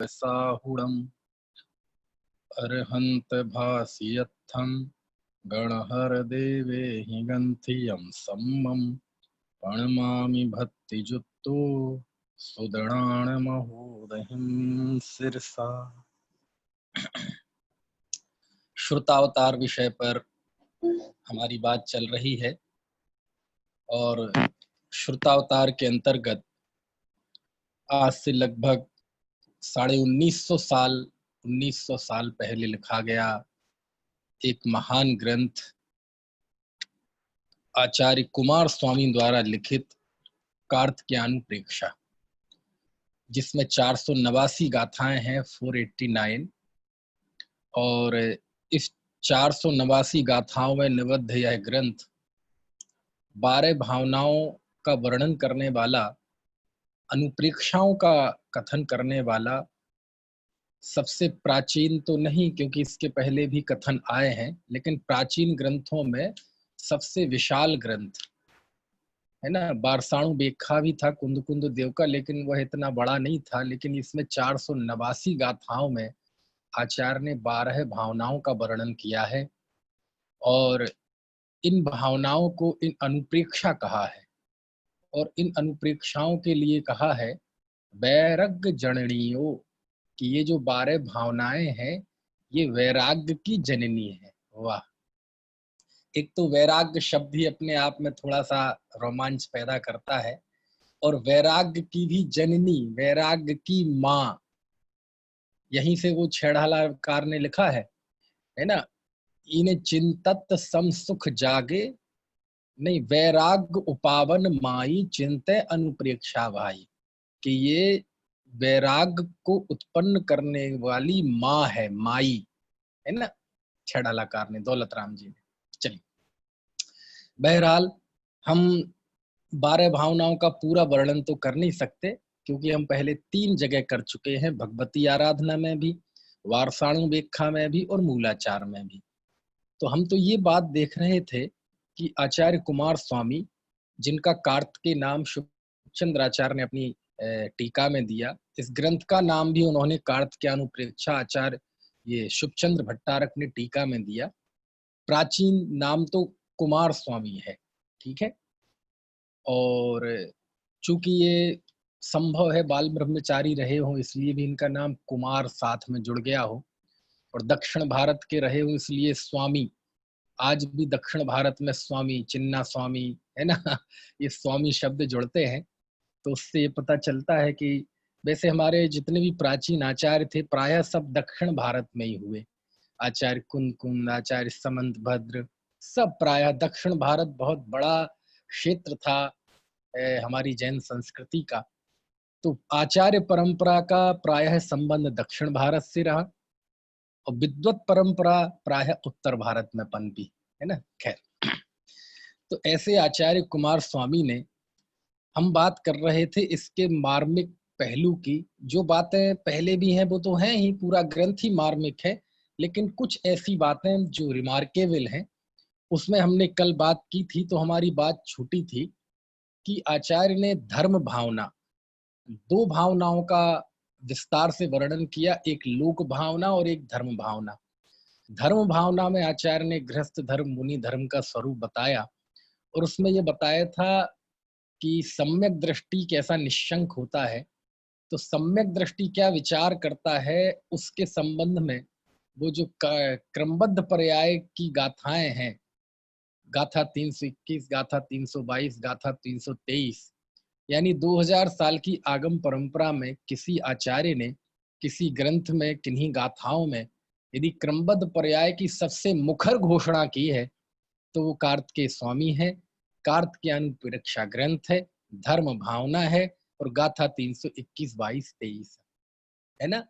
साहुणम् अर्हन्त भासियत्थं गणहर देवे हि गन्थियं सम्मं प्रणमामि भक्तिजुक्तो सुदृढान महोदहिं शिरसा। श्रुतावतार विषय पर हमारी बात चल रही है और श्रुतावतार के अंतर्गत आज से लगभग 1950 साल पहले लिखा गया एक महान ग्रंथ आचार्य कुमार स्वामी द्वारा लिखित कार्तिकेयानुप्रेक्षा, जिसमें 489 गाथाएं हैं, 489, और इस 489 गाथाओं में निबद्ध यह ग्रंथ 12 भावनाओं का वर्णन करने वाला, अनुप्रेक्षाओं का कथन करने वाला सबसे प्राचीन तो नहीं, क्योंकि इसके पहले भी कथन आए हैं, लेकिन प्राचीन ग्रंथों में सबसे विशाल ग्रंथ है ना। बारसाणु बेखा भी था कुंद कुंद देव का, लेकिन वह इतना बड़ा नहीं था। लेकिन इसमें 489 गाथाओं में आचार्य ने 12 भावनाओं का वर्णन किया है और इन भावनाओं को इन अनुप्रेक्षा कहा है और इन अनुप्रेक्षाओं के लिए कहा है वैराग्य जननियों, कि ये जो 12 भावनाएं हैं ये वैराग्य की जननी है। वाह! एक तो वैराग्य शब्द ही अपने आप में थोड़ा सा रोमांच पैदा करता है, और वैराग्य की भी जननी, वैराग्य की माँ, यहीं से वो छेड़ालाकार ने लिखा है ना, इन्हें चिंतत सम सुख जागे, नहीं वैराग्य उपावन माई चिंते अनुप्रेक्षा भाई, कि ये वैराग्य को उत्पन्न करने वाली माँ है, माई है ना, छेड़ालाकार ने, दौलत राम जी ने। चलिए, बहरहाल हम 12 भावनाओं का पूरा वर्णन तो कर नहीं सकते, क्योंकि हम पहले 3 जगह कर चुके हैं, भगवती आराधना में भी, वारसाणु बेखा में भी और मूलाचार में भी। तो हम तो ये बात देख रहे थे कि आचार्य कुमार स्वामी, जिनका कार्तिकेय नाम शुभचंद्राचार्य ने अपनी टीका में दिया, इस ग्रंथ का नाम भी उन्होंने कार्तिकेयानुप्रेक्षा आचार्य ये शुभचंद्र भट्टारक ने टीका में दिया। प्राचीन नाम तो कुमार स्वामी है, ठीक है। और चूंकि ये संभव है बाल ब्रह्मचारी रहे हो, इसलिए भी इनका नाम कुमार साथ में जुड़ गया हो, और दक्षिण भारत के रहे हो इसलिए स्वामी, आज भी दक्षिण भारत में स्वामी, चिन्ना स्वामी है ना, ये स्वामी शब्द जुड़ते हैं। तो उससे ये पता चलता है कि वैसे हमारे जितने भी प्राचीन आचार्य थे प्रायः सब दक्षिण भारत में ही हुए। आचार्य कुंद, आचार्य समंत भद्र, सब प्रायः दक्षिण भारत बहुत बड़ा क्षेत्र था हमारी जैन संस्कृति का। तो आचार्य परंपरा का प्रायः संबंध दक्षिण भारत से रहा और विद्वत परंपरा प्रायः उत्तर भारत में पनपी, है ना। खैर, तो ऐसे आचार्य कुमार स्वामी ने, हम बात कर रहे थे इसके मार्मिक पहलू की, जो बातें पहले भी हैं वो तो हैं ही, पूरा ग्रंथ ही मार्मिक है, लेकिन कुछ ऐसी बातें जो रिमार्केबल हैं, उसमें हमने कल बात की थी। तो हमारी बात छूटी थी कि आचार्य ने धर्म भावना, 2 भावनाओं का विस्तार से वर्णन किया, एक लोक भावना और एक धर्म भावना। धर्म भावना में आचार्य ने गृहस्थ धर्म, मुनि धर्म का स्वरूप बताया, और उसमें यह बताया था कि सम्यक दृष्टि कैसा निशंक होता है। तो सम्यक दृष्टि क्या विचार करता है, उसके संबंध में वो जो क्रमबद्ध पर्याय की गाथाएं हैं, गाथा 321, गाथा 322, गाथा 323, यानी 2000 साल की आगम परंपरा में किसी आचार्य ने किसी ग्रंथ में, किन्हीं गाथाओं में यदि क्रमबद्ध पर्याय की सबसे मुखर घोषणा की है तो वो कार्तिकेय स्वामी है। कार्तिकेयानुप्रेक्षा ग्रंथ है, धर्म भावना है, और गाथा 321, 22, 23 है ना,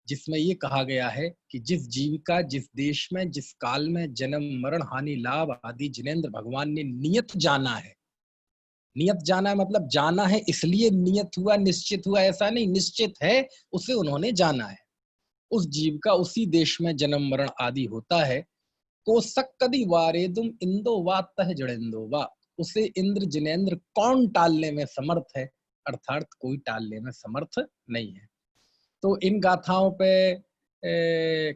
जिसमें ये कहा गया है कि जिस जीव का जिस देश में जिस काल में जन्म मरण हानि लाभ आदि जिनेंद्र भगवान ने नियत जाना है, नियत जाना है मतलब जाना है इसलिए नियत हुआ, निश्चित हुआ ऐसा नहीं, निश्चित है, उसे उन्होंने जाना है। उस जीव का उसी देश में जन्म मरण आदि होता है। को सक्कदी वारेदुम इंदो वा तह जड़ेंदो वा, उसे इंद्र जिनेंद्र कौन टालने में समर्थ है, अर्थात कोई टालने में समर्थ नहीं है। तो इन गाथाओं पे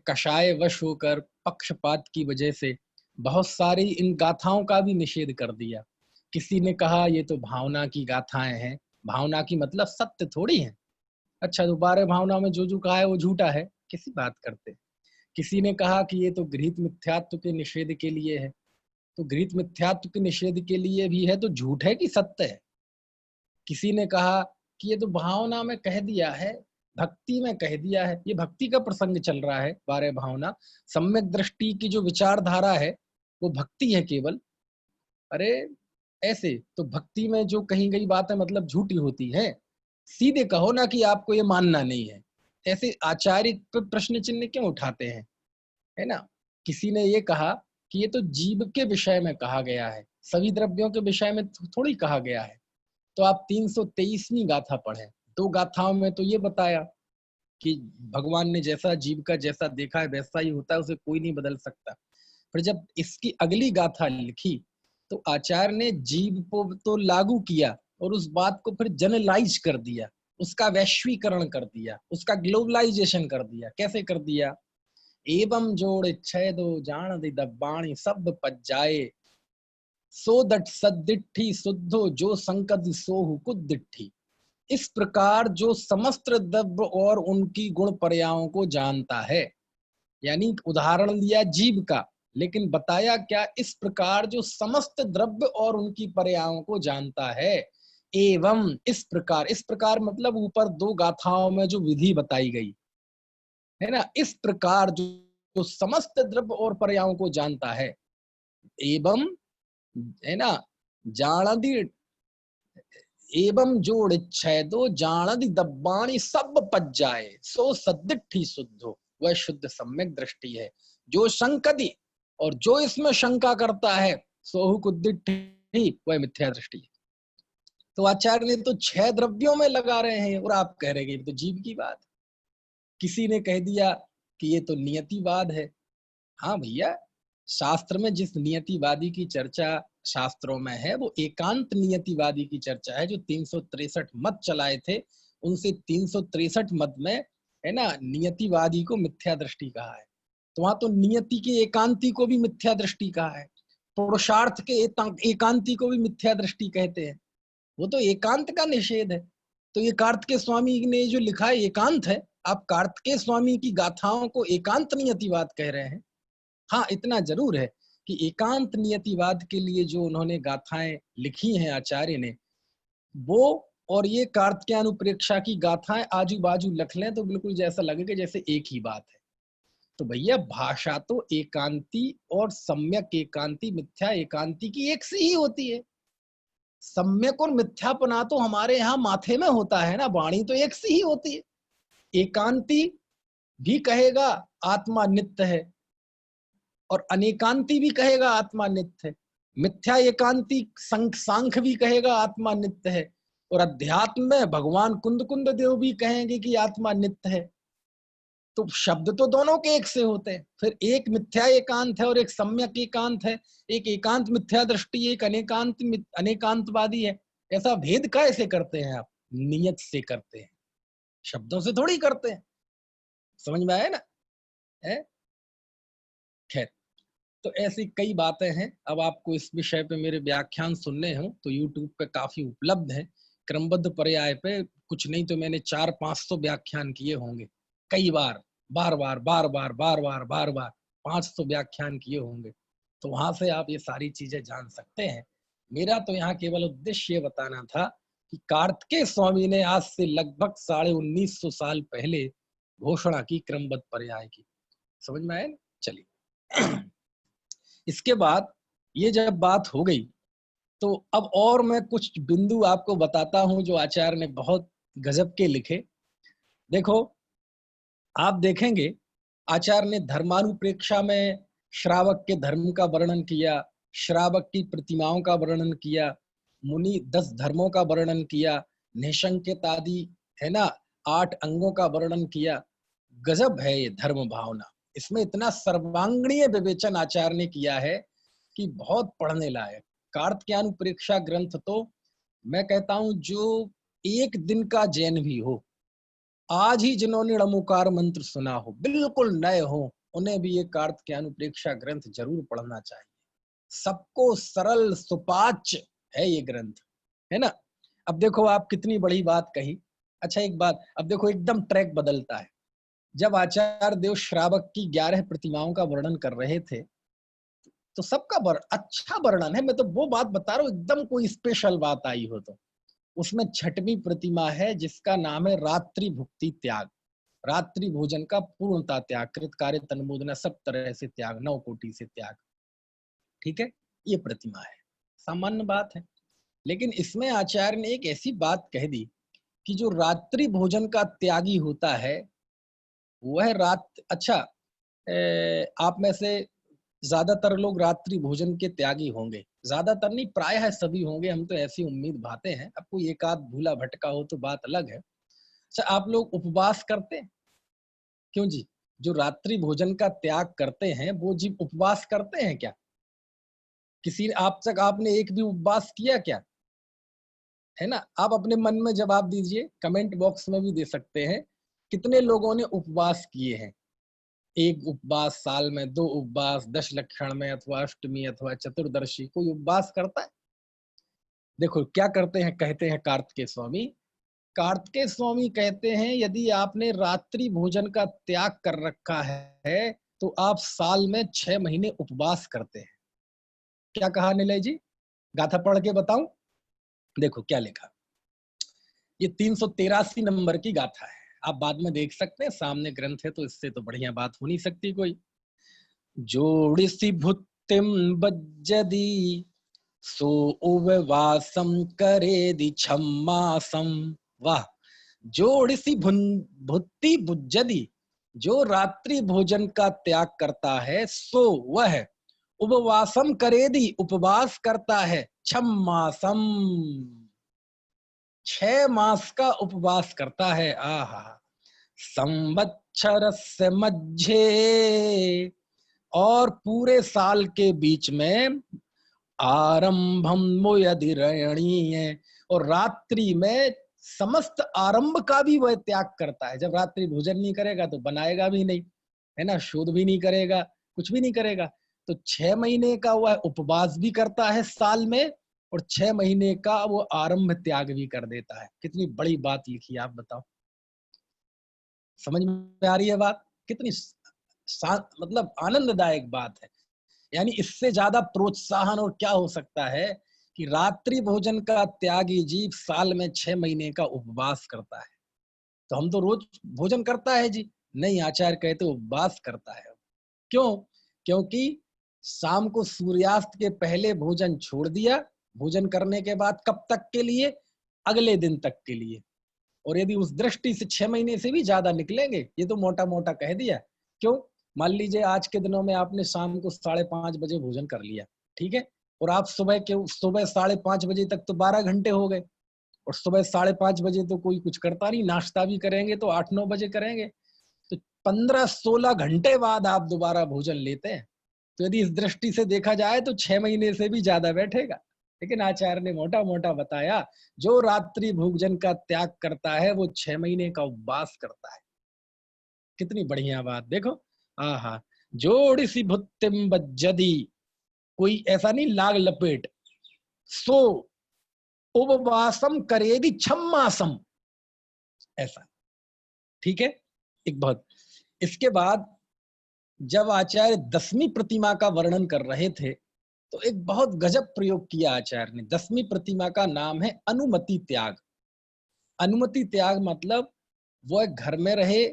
कषाय वश होकर पक्षपात की वजह से बहुत सारी इन गाथाओं का भी निषेध कर दिया। किसी ने कहा ये तो भावना की गाथाएं हैं, भावना की मतलब सत्य थोड़ी है। अच्छा, दोबारा भावना में जो जो कहा है वो झूठा है, किसी बात करते। किसी ने कहा कि ये तो गृहीत मिथ्यात्व के निषेध के लिए है, तो गृहीत मिथ्यात्व के निषेध के लिए भी है तो झूठ है कि सत्य है। किसी ने कहा कि ये तो भावना में कह दिया है, भक्ति में कह दिया है, ये भक्ति का प्रसंग चल रहा है, बारह भावना सम्यक दृष्टि की जो विचारधारा है वो भक्ति है केवल। अरे ऐसे तो भक्ति में जो कही गई बातें मतलब झूठी होती है, सीधे कहो ना कि आपको ये मानना नहीं है। ऐसे आचार्य पे प्रश्न चिन्ह क्यों उठाते हैं, है ना। किसी ने ये कहा कि ये तो जीव के विषय में कहा गया है, सभी द्रव्यों के विषय में थोड़ी कहा गया है। तो आप 323वीं गाथा पढ़ें, दो गाथाओं में तो ये बताया कि भगवान ने जैसा जीव का जैसा देखा है वैसा ही होता है, उसे कोई नहीं बदल सकता। फिर जब इसकी अगली गाथा लिखी तो आचार्य ने जीव को तो लागू किया और उस बात को फिर जनरलाइज कर दिया, उसका वैश्वीकरण कर दिया, उसका ग्लोबलाइजेशन कर दिया। कैसे कर दिया? एवं जोड़ छेदो जान दि दब्बाणी शब्द पज्जाए सो दट सदिट्ठी शुद्धो जो संकद सोहु कुदिट्ठी। इस प्रकार जो समस्त द्रव्य और उनकी गुण पर्यायों को जानता है, यानी उदाहरण लिया जीव का, लेकिन बताया क्या? इस प्रकार जो समस्त द्रव्य और उनकी पर्यायों को जानता है। एवं इस प्रकार मतलब ऊपर दो गाथाओं में जो विधि बताई गई है ना, इस प्रकार जो समस्त द्रव्य और पर्यायों को जानता है। एवं, है ना, जाणदी एवं जोड़ छेदो जाणदी दब्बाणी सब पच जाए सो सदिट्ठी शुद्धो, वह शुद्ध सम्यक दृष्टि है। जो शंकदी, और जो इसमें शंका करता है, सोहु कुदिट्ठी, वह मिथ्या दृष्टि है। तो आचार्य ने तो 6 द्रव्यों में लगा रहे हैं और आप कह रहे हैं तो जीव की बात। किसी ने कह दिया कि ये तो नियतिवाद है। हाँ भैया, शास्त्र में जिस नियतिवादी की चर्चा शास्त्रों में है वो एकांत नियतिवादी की चर्चा है, जो 363 मत चलाए थे। उनसे 363 मत में, है ना, नियतिवादी को मिथ्या दृष्टि कहा है। तो वहां तो नियति के एकांती को भी मिथ्या दृष्टि कहा है, पुरुषार्थ के एकांती को भी मिथ्या दृष्टि कहते हैं। वो तो एकांत का निषेध है। तो ये कार्तिकेय स्वामी ने जो लिखा है एकांत है, आप कार्तिकेय स्वामी की गाथाओं को एकांत नियतिवाद कह रहे हैं। हाँ, इतना जरूर है कि एकांत नियतिवाद के लिए जो उन्होंने गाथाएं लिखी हैं आचार्य ने, वो और ये कार्तिकेयानुप्रेक्षा की गाथाएं आजू बाजू लिख लें तो बिल्कुल जैसा लगेगा जैसे एक ही बात है। तो भैया, भाषा तो एकांती और सम्यक एकांती, मिथ्या एकांती की एक सी ही होती है। सम्यक और मिथ्यापना तो हमारे यहाँ माथे में होता है ना, वाणी तो एक सी ही होती है। एकांती भी कहेगा आत्मा नित्य है, और अनेकांती भी कहेगा आत्मा नित्य है। मिथ्या एकांती सांख्य भी कहेगा आत्मा नित्य है, और अध्यात्म में भगवान कुंद कुंद देव भी कहेंगे कि आत्मा नित्य है। तो शब्द तो दोनों के एक से होते हैं। फिर एक मिथ्या एकांत है और एक सम्यक एकांत है, एक एकांत मिथ्या दृष्टि, एक अनेकांत अनेकांतवादी है। ऐसा भेद कैसे करते हैं आप? नियत से करते हैं, शब्दों से थोड़ी करते हैं। समझ में आया ना? है खैर, तो ऐसी कई बातें हैं। अब आपको इस विषय पे मेरे व्याख्यान सुनने हो तो YouTube पे काफी उपलब्ध है, क्रमबद्ध पर्याय पे। कुछ नहीं तो मैंने 400-500 व्याख्यान किए होंगे, कई बार, बार बार बार बार बार बार बार बार 500 व्याख्यान किए होंगे। तो वहां से आप ये सारी चीजें जान सकते हैं। मेरा तो यहाँ केवल उद्देश्य ये बताना था कि कार्तिकेय स्वामी ने आज से लगभग 1950 साल पहले घोषणा की क्रमबद्ध पर्याय की। समझ में आया ना? चलिए इसके बाद ये जब बात हो गई तो अब और मैं कुछ बिंदु आपको बताता हूं जो आचार्य ने बहुत गजब के लिखे। देखो, आप देखेंगे आचार्य ने धर्मानुप्रेक्षा में श्रावक के धर्म का वर्णन किया, श्रावक की प्रतिमाओं का वर्णन किया, मुनि 10 धर्मों का वर्णन किया, निशंकित आदि, है ना, 8 अंगों का वर्णन किया। गजब है ये धर्म भावना। इसमें इतना सर्वांगीण विवेचन आचार्य ने किया है कि बहुत पढ़ने लायक। कार्तिकेयानुप्रेक्षा ग्रंथ तो मैं कहता हूं जो एक दिन का जैन भी हो, आज ही जिन्होंने णमुकार मंत्र सुना हो, बिल्कुल नए हो, उन्हें भी ये कार्तिकेय अनुप्रेक्षा ग्रंथ जरूर पढ़ना चाहिए। सबको सरल सुपाच्य है ये ग्रंथ, है ना। अब देखो आप कितनी बड़ी बात कही। अच्छा एक बात, अब देखो एकदम ट्रैक बदलता है। जब आचार्य देव श्रावक की 11 प्रतिमाओं का वर्णन कर रहे थे, तो सबका अच्छा वर्णन है, मैं तो वो बात बता रहा हूँ, एकदम कोई स्पेशल बात आई हो तो उसमें छठवीं प्रतिमा है जिसका नाम है रात्रि भुक्ति त्याग। रात्रि भोजन का पूर्णता त्याग, कृत कार्य तन्मोदना, सब तरह से त्याग, 9 कोटि से त्याग। ठीक है, ये प्रतिमा है, सामान्य बात है। लेकिन इसमें आचार्य ने एक ऐसी बात कह दी कि जो रात्रि भोजन का त्यागी होता है वह अच्छा, आप में से ज्यादातर लोग रात्रि भोजन के त्यागी होंगे, ज्यादातर नहीं, प्रायः सभी होंगे, हम तो ऐसी उम्मीद भाते हैं। अब कोई एक आध भूला भटका हो तो बात अलग है। अच्छा, आप लोग उपवास करते हैं? क्यों जी, जो रात्रि भोजन का त्याग करते हैं वो जी उपवास करते हैं क्या? किसी आप तक आपने एक भी उपवास किया क्या? है ना। आप अपने मन में जवाब दीजिए, कमेंट बॉक्स में भी दे सकते हैं। कितने लोगों ने उपवास किए हैं? एक उपवास साल में, 2 उपवास, 10 लक्षण में, अथवा अष्टमी अथवा चतुर्दशी, कोई उपवास करता है? देखो क्या करते हैं, कहते हैं कार्तिकेय स्वामी, कार्तिकेय स्वामी कहते हैं यदि आपने रात्रि भोजन का त्याग कर रखा है तो आप साल में 6 महीने उपवास करते हैं। क्या कहा निलय जी? गाथा पढ़ के बताऊं? देखो क्या लिखा। ये 383 नंबर की गाथा है, आप बाद में देख सकते हैं, सामने ग्रंथ है तो इससे तो बढ़िया बात हो नहीं सकती कोई। जोड़िसी भुत्तिम बज्जदी सो उपवासम करेदि छम्मासम। वाह। जोड़िसी भुत्ति बुज्जदी, जो रात्रि भोजन का त्याग करता है सो वह उपवासम करेदि, उपवास करता है, छम्मासम, 6 मास का उपवास करता है। आहा। संवत्सरस्य मध्य, और पूरे साल के बीच में, आरंभम यदिरणीय, और रात्रि में समस्त आरंभ का भी वह त्याग करता है। जब रात्रि भोजन नहीं करेगा तो बनाएगा भी नहीं, है ना, शोध भी नहीं करेगा, कुछ भी नहीं करेगा। तो 6 महीने का वह उपवास भी करता है साल में, और 6 महीने का वो आरंभ त्याग भी कर देता है। कितनी बड़ी बात लिखी है, आप बताओ। समझ में आ रही है बात? कितनी मतलब आनंददायक बात है। यानी इससे ज्यादा प्रोत्साहन और क्या हो सकता है कि रात्रि भोजन का त्यागी जीव साल में 6 महीने का उपवास करता है। तो हम तो रोज भोजन करता है जी, नहीं, आचार्य कहते उपवास करता है। क्यों? क्योंकि शाम को सूर्यास्त के पहले भोजन छोड़ दिया, भोजन करने के बाद कब तक के लिए? अगले दिन तक के लिए। और यदि उस दृष्टि से 6 महीने से भी ज्यादा निकलेंगे, ये तो मोटा मोटा कह दिया। क्यों? मान लीजिए आज के दिनों में आपने शाम को 5:30 बजे भोजन कर लिया, ठीक है, और आप सुबह 5:30 बजे तक तो 12 घंटे हो गए, और सुबह 5:30 बजे तो कोई कुछ करता नहीं, नाश्ता भी करेंगे तो 8-9 बजे करेंगे, तो 15-16 घंटे बाद आप दोबारा भोजन लेते हैं। तो यदि इस दृष्टि से देखा जाए तो 6 महीने से भी ज्यादा बैठेगा। लेकिन आचार्य ने मोटा मोटा बताया, जो रात्रि भोजन का त्याग करता है वो 6 महीने का उपवास करता है। कितनी बढ़िया बात, देखो। आहा। जोड़ी सी भुत्तिम बज्जदी, कोई ऐसा नहीं लाग लपेट, सो उपवासम करेदी छम्मासम, ऐसा। ठीक है, एक बहुत। इसके बाद जब आचार्य 10वीं प्रतिमा का वर्णन कर रहे थे तो एक बहुत गजब प्रयोग किया आचार्य ने। 10वीं प्रतिमा का नाम है अनुमति त्याग। अनुमति त्याग मतलब वह घर में रहे,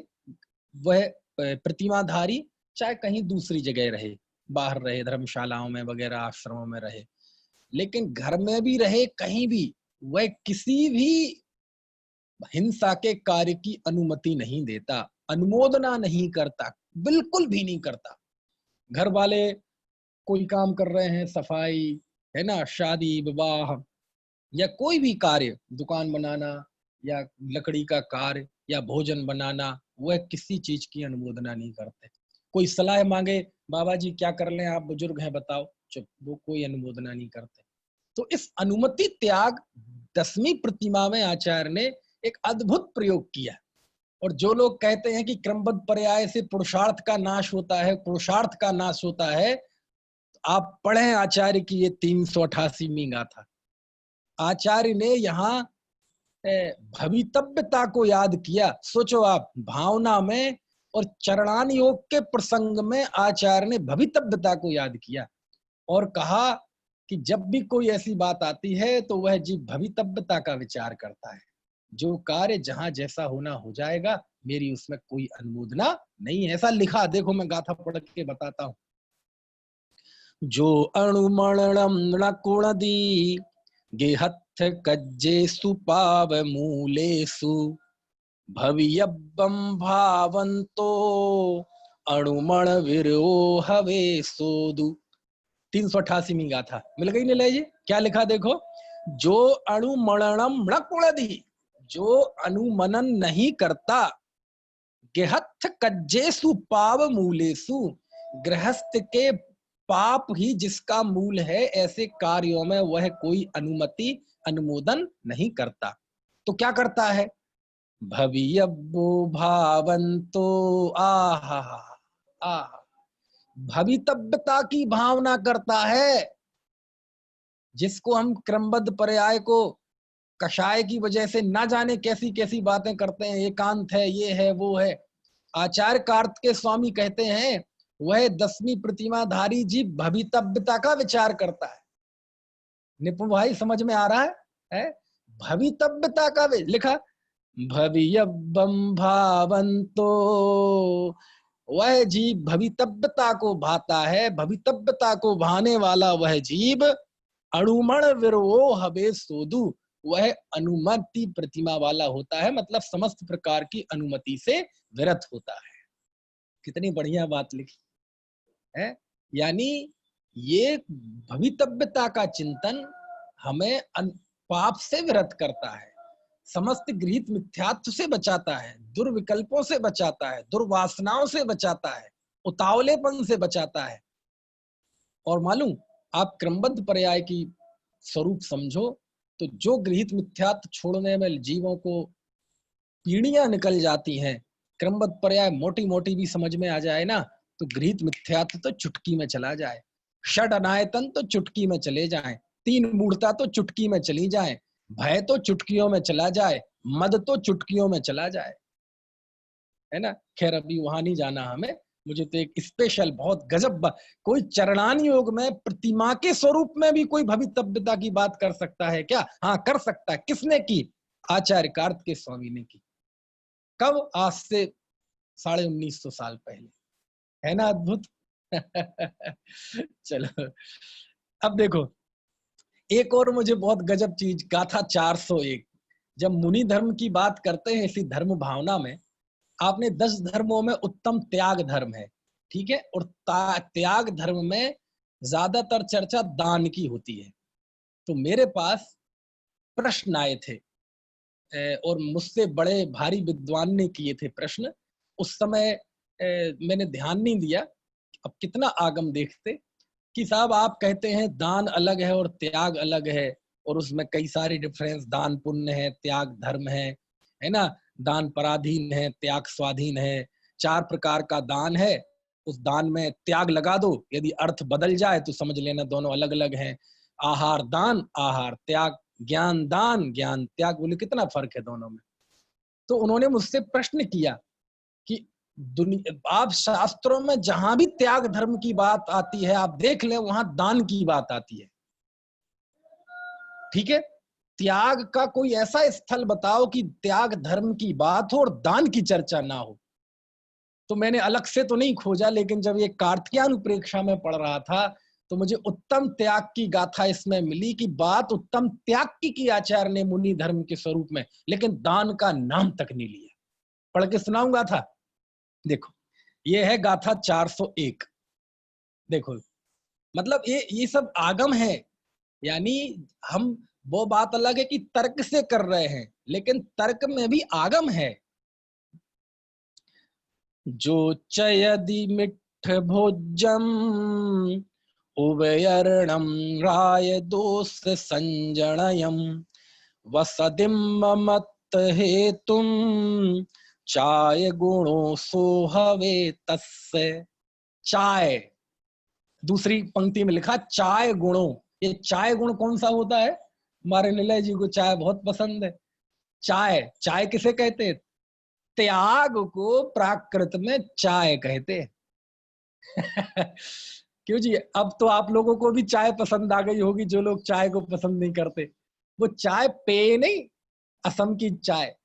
वह प्रतिमाधारी, चाहे कहीं दूसरी जगह रहे, बाहर रहे, धर्मशालाओं में वगैरह, आश्रमों में रहे, लेकिन घर में भी रहे, कहीं भी, वह किसी भी हिंसा के कार्य की अनुमति नहीं देता, अनुमोदना नहीं करता, बिल्कुल भी नहीं करता। घर वाले कोई काम कर रहे हैं, सफाई, है ना, शादी विवाह, या कोई भी कार्य, दुकान बनाना या लकड़ी का कार्य या भोजन बनाना, वह किसी चीज की अनुमोदना नहीं करते। कोई सलाह मांगे, बाबा जी क्या कर लें, आप बुजुर्ग हैं बताओ, चुप, वो कोई अनुमोदना नहीं करते। तो इस अनुमति त्याग 10वीं प्रतिमा में आचार्य ने एक अद्भुत प्रयोग किया। और जो लोग कहते हैं कि क्रमबद्ध पर्याय से पुरुषार्थ का नाश होता है, पुरुषार्थ का नाश होता है, आप पढ़ें आचार्य की ये 388वीं गाथा। आचार्य ने यहाँ भवितव्यता को याद किया। सोचो आप, भावना में और चरणान योग के प्रसंग में आचार्य ने भवितव्यता को याद किया और कहा कि जब भी कोई ऐसी बात आती है तो वह जीव भवितव्यता का विचार करता है। जो कार्य जहां जैसा होना हो जाएगा, मेरी उसमें कोई अनुमोदना नहीं है, ऐसा लिखा। देखो मैं गाथा पढ़ के बताता हूं। जो अणुमणम नकुणदी गेहथ कज्जेसु पाव मूलेसु भवियब्बम भावंतो अणुमण विरोहवे सोदु। 388वीं गाथा मिल गई नहीं जी? क्या लिखा देखो, जो अणुमणम न कुणदी, जो अनुमनन नहीं करता, गेहथ कज्जेसु पाव मूलेसु, गृहस्थ के पाप ही जिसका मूल है, ऐसे कार्यों में वह कोई अनुमति अनुमोदन नहीं करता। तो क्या करता है? भवियब्बो भावंतो, आहा आहा, भवितव्यता की भावना करता है। जिसको हम क्रमबद्ध पर्याय को कषाय की वजह से ना जाने कैसी कैसी बातें करते हैं, एकांत है, ये है, वो है। आचार्य कार्तिकेय स्वामी कहते हैं वह 10वीं प्रतिमाधारी जीव भवितव्यता का विचार करता है। निपुण भाई समझ में आ रहा है? भवितव्यता का लिखा, भवियब्बम भावंतो, वह जीव भवितव्यता को भाता है, भवितव्यता को भाने वाला वह जीव अणुमण विरोह हवे सोदु, वह अनुमति प्रतिमा वाला होता है, मतलब समस्त प्रकार की अनुमति से विरत होता है। कितनी बढ़िया बात लिखी है। यानी ये भवितव्यता का चिंतन हमें पाप से विरत करता है, समस्त गृहीत मिथ्यात्व से बचाता है, दुर्विकल्पों से बचाता है, दुर्वासनाओं से बचाता है, उतावलेपन से बचाता है। और मालूम, आप क्रमबद्ध पर्याय की स्वरूप समझो तो जो गृहीत मिथ्यात्व छोड़ने में जीवों को पीढ़ियां निकल जाती हैं, क्रमबद्ध पर्याय मोटी मोटी भी समझ में आ जाए ना, तो गृहीत मिथ्यात्व तो चुटकी में चला जाए, षड अनायतन तो चुटकी में चले जाएं, 3 मूढ़ता तो चुटकी में चली जाए, भय तो चुटकियों में चला जाए, मद तो चुटकियों में चला जाए, है ना। खैर अभी वहां नहीं जाना हमें। मुझे तो एक स्पेशल बहुत गजब, कोई चरणान योग में प्रतिमा के स्वरूप में भी कोई भवितव्यता की बात कर सकता है क्या? हाँ कर सकता है। किसने की? आचार्य कार्तिकेय स्वामी ने की। कब? आज से 1950 साल पहले, है ना अद्भुत। चलो अब देखो, एक और मुझे बहुत गजब चीज, गाथा 401। जब मुनि धर्म की बात करते हैं इसी धर्म भावना में, आपने 10 धर्मों में उत्तम त्याग धर्म है, ठीक है, और त्याग धर्म में ज्यादातर चर्चा दान की होती है। तो मेरे पास प्रश्न आए थे और मुझसे बड़े भारी विद्वान ने किए थे प्रश्न। उस समय मैंने ध्यान नहीं दिया, अब कितना आगम देखते कि साहब आप कहते हैं दान अलग है और त्याग अलग है, और उसमें कई सारी डिफरेंस, दान पुण्य है, त्याग धर्म है ना। दान पराधीन है, त्याग स्वाधीन है, 4 प्रकार का दान है। उस दान में त्याग लगा दो, यदि अर्थ बदल जाए तो समझ लेना दोनों अलग अलग हैं। आहार दान, आहार त्याग, ज्ञान दान, ज्ञान त्याग, बोले कितना फर्क है दोनों में। तो उन्होंने मुझसे प्रश्न किया कि आप शास्त्रों में जहां भी त्याग धर्म की बात आती है, आप देख लें वहां दान की बात आती है, ठीक है। त्याग का कोई ऐसा स्थल बताओ कि त्याग धर्म की बात हो और दान की चर्चा ना हो। तो मैंने अलग से तो नहीं खोजा, लेकिन जब ये कार्तिकेयानुप्रेक्षा में पढ़ रहा था तो मुझे उत्तम त्याग की गाथा इसमें मिली कि बात उत्तम त्याग की आचार्य ने मुनि धर्म के स्वरूप में, लेकिन दान का नाम तक नहीं लिया। पढ़ के सुनाऊंगा था। देखो ये है गाथा 401। देखो मतलब ये सब आगम है, यानी हम, वो बात अलग है कि तर्क से कर रहे हैं, लेकिन तर्क में भी आगम है। जो चयदि मिठ भोजम उभयर्णम राय दोष संजनयम वसदिम मत हेतुम चाय गुणों सोहवे तस्य। चाय, दूसरी पंक्ति में लिखा चाय गुणों। ये चाय गुण कौन सा होता है? हमारे निलय जी को चाय बहुत पसंद है। चाय, चाय किसे कहते हैं? त्याग को प्राकृत में चाय कहते हैं। क्यों जी, अब तो आप लोगों को भी चाय पसंद आ गई होगी, जो लोग चाय को पसंद नहीं करते। वो चाय पे नहीं, असम की चाय।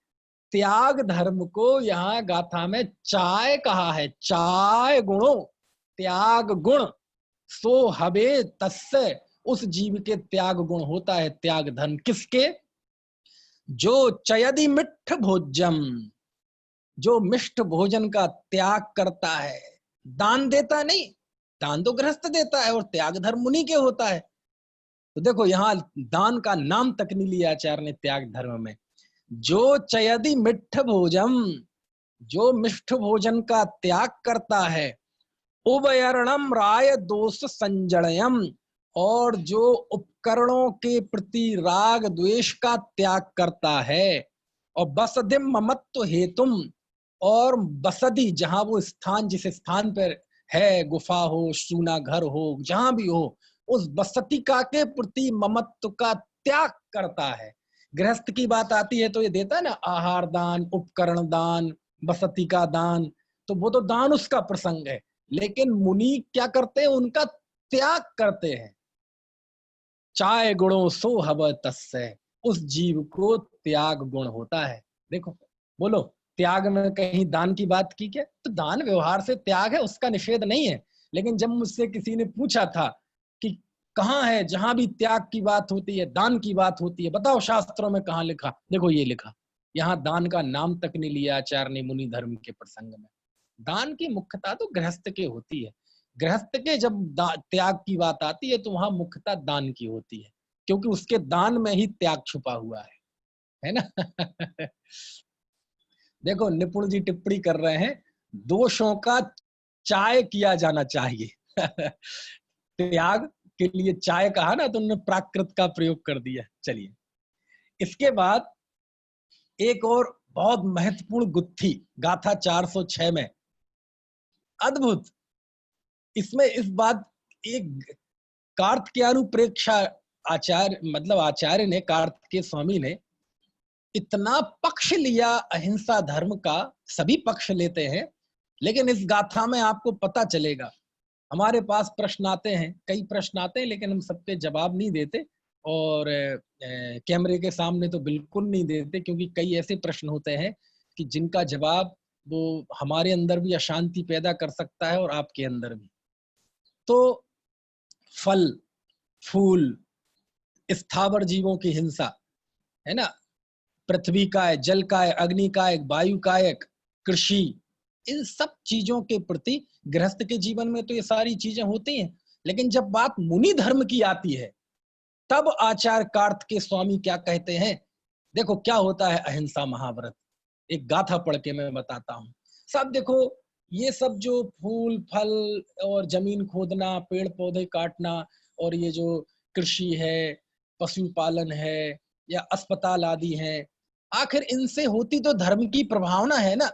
त्याग धर्म को यहाँ गाथा में चाय कहा है। चाय गुणों, त्याग गुण, सो हवे तस्य, उस जीव के त्याग गुण होता है, त्याग धर्म। किसके? जो चयदि मिठ भोज्यम, जो मिष्ट भोजन का त्याग करता है, दान देता नहीं, दान तो गृहस्थ देता है और त्याग धर्म मुनि के होता है। तो देखो यहाँ दान का नाम तक नहीं लिया आचार्य ने त्याग धर्म में। जो चयदि मिठ भोजम, जो मिष्ट भोजन का त्याग करता है, उभयर्णम राय दोष संजयम, और जो उपकरणों के प्रति राग द्वेष का त्याग करता है, और बसदिम ममत्व हेतुम, और बसदी, जहां वो स्थान, जिस स्थान पर है, गुफा हो, सूना घर हो, जहां भी हो, उस बसतिका के प्रति ममत्व का त्याग करता है। गृहस्थ की बात आती है तो ये देता है ना, आहार दान, उपकरण दान, बसती का दान, तो वो तो दान उसका प्रसंग है। लेकिन मुनि क्या करते हैं? उनका त्याग करते हैं। चाय गुणों सो हव तस्य, उस जीव को त्याग गुण होता है। देखो, बोलो, त्याग में कहीं दान की बात की क्या? तो दान व्यवहार से त्याग है, उसका निषेध नहीं है। लेकिन जब मुझसे किसी ने पूछा था कि कहाँ है जहां भी त्याग की बात होती है, दान की बात होती है, बताओ शास्त्रों में कहाँ लिखा? देखो ये लिखा, यहाँ दान का नाम तक नहीं लिया आचार्य ने मुनि धर्म के प्रसंग में। दान की मुख्यता तो गृहस्थ के होती है। गृहस्थ के जब त्याग की बात आती है तो वहां मुख्यता दान की होती है, क्योंकि उसके दान में ही त्याग छुपा हुआ है ना? देखो, निपुण जी टिप्पणी कर रहे हैं, दोषों का चाय किया जाना चाहिए। त्याग के लिए चाय कहा ना, तो उन्होंने प्राकृत का प्रयोग कर दिया। चलिए, इसके बाद एक और बहुत महत्वपूर्ण गुत्थी गाथा 406 में, अद्भुत। इसमें इस बात, एक कार्तिकेयानुप्रेक्षा आचार्य, मतलब आचार्य ने, कार्तिकेय स्वामी ने इतना पक्ष लिया अहिंसा धर्म का। सभी पक्ष लेते हैं, लेकिन इस गाथा में आपको पता चलेगा। हमारे पास प्रश्न आते हैं, कई प्रश्न आते हैं, लेकिन हम सबके जवाब नहीं देते, और कैमरे के सामने तो बिल्कुल नहीं देते, क्योंकि कई ऐसे प्रश्न होते हैं कि जिनका जवाब वो हमारे अंदर भी अशांति पैदा कर सकता है और आपके अंदर भी। तो फल, फूल, स्थावर जीवों की हिंसा, है ना, पृथ्वी का है, जल का है, अग्नि का है, वायु का है, कृषि, इन सब चीजों के प्रति गृहस्थ के जीवन में तो ये सारी चीजें होती हैं। लेकिन जब बात मुनि धर्म की आती है, तब आचार्य कार्तिकेय स्वामी क्या कहते हैं? देखो क्या होता है अहिंसा महाव्रत, एक गाथा पढ़ के मैं बताता हूँ। सब देखो, ये सब जो फूल फल और जमीन खोदना, पेड़ पौधे काटना, और ये जो कृषि है, पशुपालन है, या अस्पताल आदि है, आखिर इनसे होती तो धर्म की प्रभावना है ना,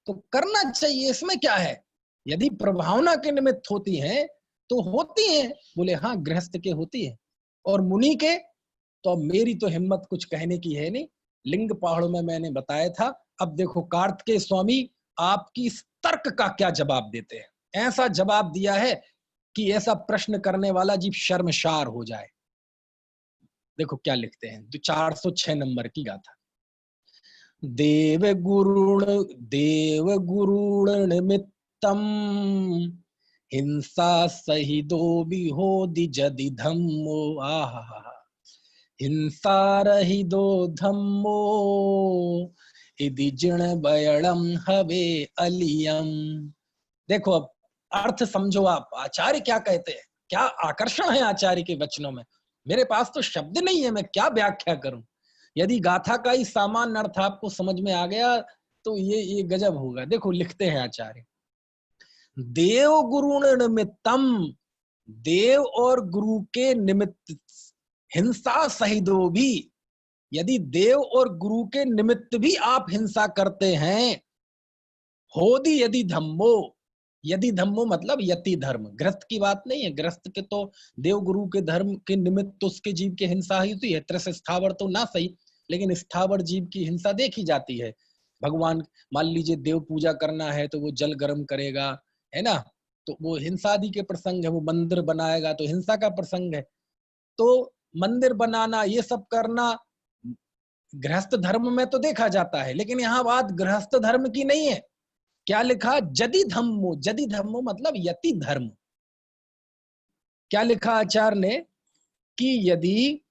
तो करना चाहिए, इसमें क्या है? यदि प्रभावना के निमित्त होती है तो होती है। बोले हाँ, गृहस्थ के होती है, और मुनि के तो अब मेरी तो हिम्मत कुछ कहने की है नहीं। लिंग पहाड़ों में मैंने बताया था। अब देखो कार्तिकेय स्वामी आपकी इस तर्क का क्या जवाब देते हैं। ऐसा जवाब दिया है कि ऐसा प्रश्न करने वाला जीव शर्मशार हो जाए। देखो क्या लिखते हैं, जो 406 नंबर की गाथा। देव गुरुण निमित्तम, हिंसा सही दो भी हो दिजदि धम्मो। आहा, हिंसा रही दो धम्मो, इदि जिण बयणम हवे अलियम। देखो अब अर्थ समझो आप, आचार्य क्या कहते हैं। क्या आकर्षण है आचार्य के वचनों में। मेरे पास तो शब्द नहीं है, मैं क्या व्याख्या करूं। यदि गाथा का ही सामान्य अर्थ आपको समझ में आ गया तो ये गजब होगा। देखो लिखते हैं आचार्य, देव गुरुण निमित्तम, देव और गुरु के निमित्त हिंसा सहितो भी, यदि देव और गुरु के निमित्त भी आप हिंसा करते हैं, होदी यदि धम्मो, यदि धम्मो मतलब यति धर्म, ग्रस्त की बात नहीं है, ग्रस्त के तो देव गुरु के धर्म के निमित्त तो उसके जीव की हिंसा ही होती है, त्रस स्थावर तो ना सही, लेकिन स्थावर जीव की हिंसा देखी जाती है। भगवान, मान लीजिए देव पूजा करना है तो वो जल गर्म करेगा, है ना, तो वो हिंसा आदि के प्रसंग है। वो मंदिर बनाएगा तो हिंसा का प्रसंग है। तो मंदिर बनाना, ये सब करना गृहस्थ धर्म में तो देखा जाता है, लेकिन यहाँ बात गृहस्थ धर्म की नहीं है। क्या लिखा? जदि धम्मो, जदि धम्मो मतलब यति धर्म। क्या लिखा आचार्य ने कि यदि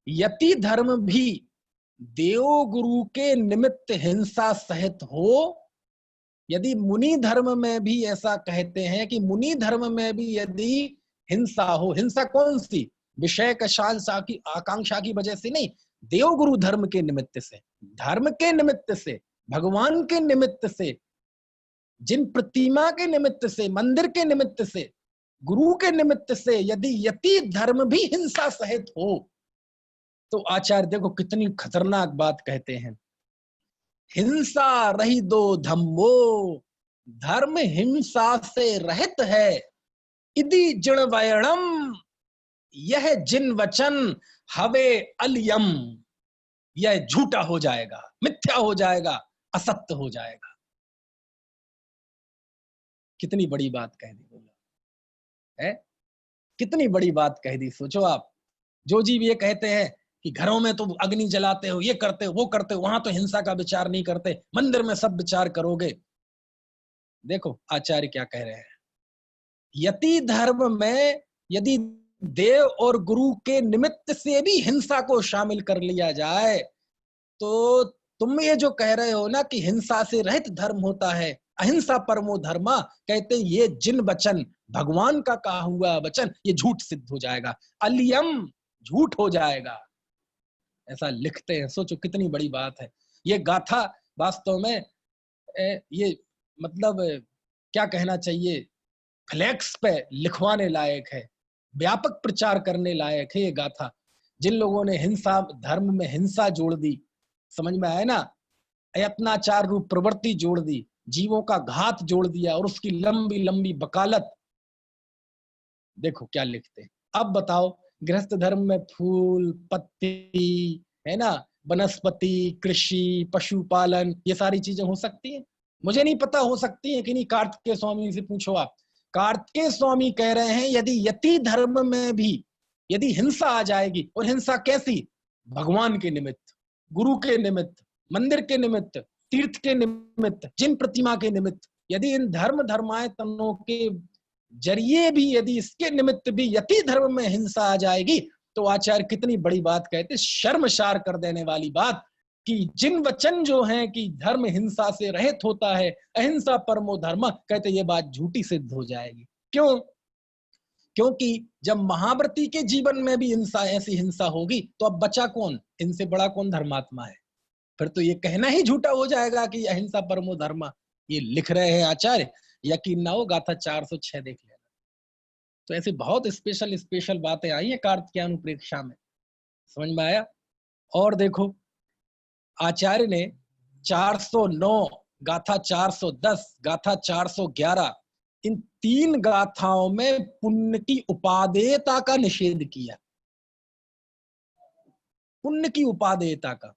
यति धर्म भी देव गुरु के निमित्त हिंसा सहित हो, यदि मुनि धर्म में भी ऐसा कहते हैं कि मुनि धर्म में भी यदि हिंसा हो, हिंसा कौन सी? विषय कशालसा की आकांक्षा की वजह से नहीं, देव गुरु धर्म के निमित्त से, धर्म के निमित्त से, भगवान के निमित्त से, जिन प्रतिमा के निमित्त से, मंदिर के निमित्त से, गुरु के निमित्त से यदि यति धर्म भी हिंसा सहित हो, तो आचार्य देखो कितनी खतरनाक बात कहते हैं, हिंसा रही दो धम्मो, धर्म हिंसा से रहित है, इदि जिण वयणम, यह जिन वचन हवे अलियम, यह झूठा हो जाएगा, मिथ्या हो जाएगा, असत्य हो जाएगा। कितनी बड़ी बात कह दी, बोला है, कितनी बड़ी बात कह दी। सोचो आप, जो जीव ये कहते हैं कि घरों में तो अग्नि जलाते हो, ये करते हो, वो करते हो, वहां तो हिंसा का विचार नहीं करते, मंदिर में सब विचार करोगे। देखो आचार्य क्या कह रहे हैं, यति धर्म में यदि देव और गुरु के निमित्त से भी हिंसा को शामिल कर लिया जाए, तो तुम ये जो कह रहे हो ना कि हिंसा से रहित धर्म होता है, अहिंसा परमो धर्मा, कहते ये जिन वचन, भगवान का कहा हुआ वचन, ये झूठ सिद्ध हो जाएगा, अलियम, झूठ हो जाएगा, ऐसा लिखते हैं। सोचो कितनी बड़ी बात है। ये गाथा वास्तव में ये मतलब क्या कहना चाहिए, फ्लैक्स पे लिखवाने लायक है, व्यापक प्रचार करने लायक है ये गाथा। जिन लोगों ने हिंसा, धर्म में हिंसा जोड़ दी, समझ में आया ना, अयत्नाचार रूप प्रवृत्ति जोड़ दी, जीवों का घात जोड़ दिया, और उसकी लंबी लंबी वकालत, देखो क्या लिखते हैं। अब बताओ, गृहस्थ धर्म में फूल पत्ती, है ना, वनस्पति, कृषि, पशुपालन, ये सारी चीजें हो सकती हैं? मुझे नहीं पता हो सकती है कि नहीं, कार्तिकेय स्वामी से पूछो आप। कार्तिकेय स्वामी कह रहे हैं यदि यति धर्म में भी यदि हिंसा आ जाएगी, और हिंसा कैसी? भगवान के निमित्त, गुरु के निमित्त, मंदिर के निमित्त, तीर्थ के निमित्त, जिन प्रतिमा के निमित्त, यदि इन धर्म धर्मायतनों के जरिए भी यदि इसके निमित्त भी यति धर्म में हिंसा आ जाएगी, तो आचार्य कितनी बड़ी बात कहते, शर्मसार कर देने वाली बात, कि जिन वचन जो हैं कि धर्म हिंसा से रहित होता है, अहिंसा परमो धर्म, कहते ये बात झूठी सिद्ध हो जाएगी। क्यों? क्योंकि जब महाव्रती के जीवन में भी हिंसा, ऐसी हिंसा होगी, तो अब बचा कौन? इनसे बड़ा कौन धर्मात्मा है? फिर तो ये कहना ही झूठा हो जाएगा कि अहिंसा परमो धर्म। ये लिख रहे हैं आचार्य, यकीन ना हो गाथा 406 देख लेना। तो ऐसे बहुत स्पेशल स्पेशल बातें आई है कार्तिकेय अनुप्रेक्षा में, समझ में आया? और देखो आचार्य ने 409, गाथा 410, गाथा 411, इन तीन गाथाओं में पुण्य की उपादेयता का निषेध किया, पुण्य की उपादेयता का।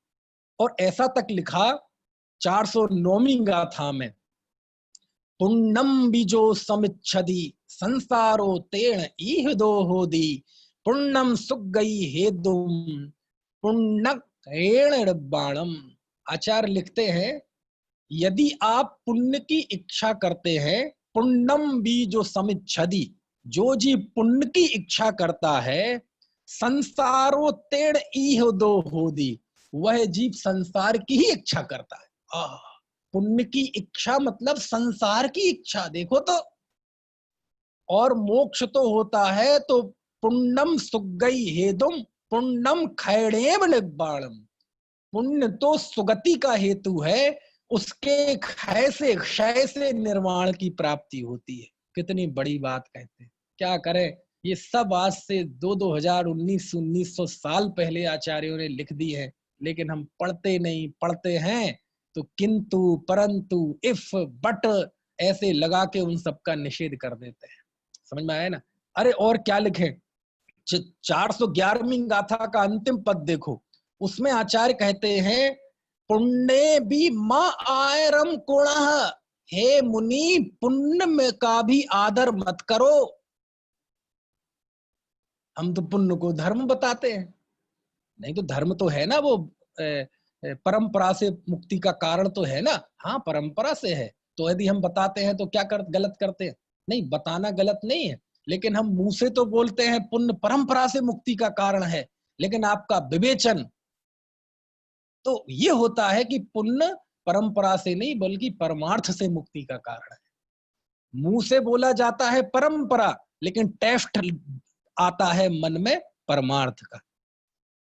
और ऐसा तक लिखा 409वीं गाथा में, पुण्यम बीजो समिच्छदि संसारो तेण इह दो होदी, पुण्यम सुख गई हेदुम पुण्य बाणम। आचार्य लिखते हैं यदि आप पुण्य की इच्छा करते हैं, पुण्यम बीजो समिच्छदि, जो जी पुण्य की इच्छा करता है, संसारो तेण इह दो होदी, वह जीव संसार की ही इच्छा करता है। पुण्य की इच्छा मतलब संसार की इच्छा, देखो तो। और मोक्ष तो होता है तो पुण्यम सुगई हेतुम पुण्यम खैणेव निब्बाणम, पुण्य तो सुगति का हेतु है, उसके क्षय से निर्वाण की प्राप्ति होती है। कितनी बड़ी बात कहते हैं। क्या करें, ये सब आज से 2019 1900 साल पहले आचार्यों ने लिख दी है, लेकिन हम पढ़ते नहीं, पढ़ते हैं तो किंतु, परंतु, इफ, बट ऐसे लगा के उन सब का निषेध कर देते हैं। समझ में आया ना? अरे और क्या लिखे, 411वीं गाथा का अंतिम पद देखो, उसमें आचार्य कहते हैं पुण्य भी माँ आयरम कोण, हे मुनि पुण्य में का भी आदर मत करो। हम तो पुण्य को धर्म बताते हैं, नहीं तो धर्म तो है ना वो परंपरा से मुक्ति का कारण तो है ना। हाँ परंपरा से है, तो यदि हम बताते हैं तो क्या गलत करते हैं? नहीं, बताना गलत नहीं है, लेकिन हम मुंह से तो बोलते हैं पुण्य परंपरा से मुक्ति का कारण है, लेकिन आपका विवेचन तो ये होता है कि पुण्य परंपरा से नहीं बल्कि परमार्थ से मुक्ति का कारण है। मुंह से बोला जाता है परंपरा, लेकिन टेस्ट आता है मन में परमार्थ का,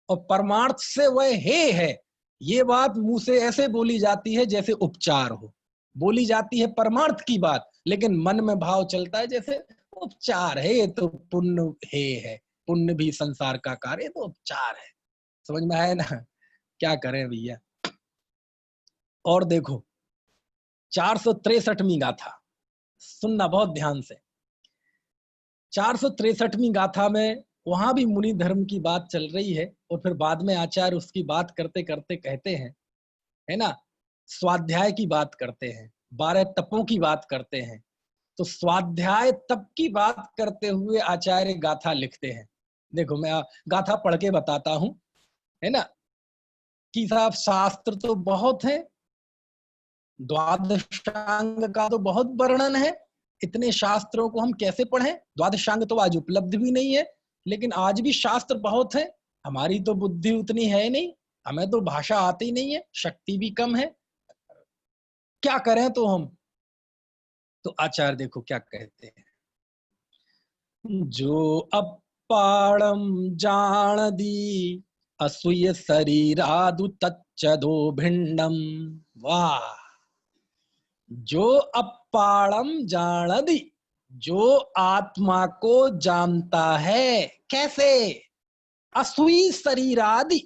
और परमार्थ से वह है ये बात मुंह से ऐसे बोली जाती है जैसे उपचार हो, बोली जाती है परमार्थ की बात, लेकिन मन में भाव चलता है जैसे उपचार है, ये तो पुण्य है, पुण्य भी संसार का कार्य तो उपचार है। समझ में आया ना? क्या करें भैया। और देखो 463वीं गाथा, सुनना बहुत ध्यान से। 463वीं गाथा में वहां भी मुनि धर्म की बात चल रही है, और फिर बाद में आचार्य उसकी बात करते करते कहते हैं, है ना, स्वाध्याय की बात करते हैं, 12 तपों की बात करते हैं। तो स्वाध्याय तप की बात करते हुए आचार्य गाथा लिखते हैं। देखो मैं गाथा पढ़ के बताता हूं, है ना, कि साहब शास्त्र तो बहुत है, द्वादशांग का तो बहुत वर्णन है, इतने शास्त्रों को हम कैसे पढ़ें? द्वादशांग तो आज उपलब्ध भी नहीं है, लेकिन आज भी शास्त्र बहुत है। हमारी तो बुद्धि उतनी है नहीं, हमें तो भाषा आती नहीं है, शक्ति भी कम है, क्या करें तो हम? तो आचार्य देखो क्या कहते हैं, जो अपाड़म जान दी असूय शरीरादु तच्चदो भिंडम। वाह, जो अपाड़म जानदी, जो आत्मा को जानता है, कैसे? असुई शरीर आदि,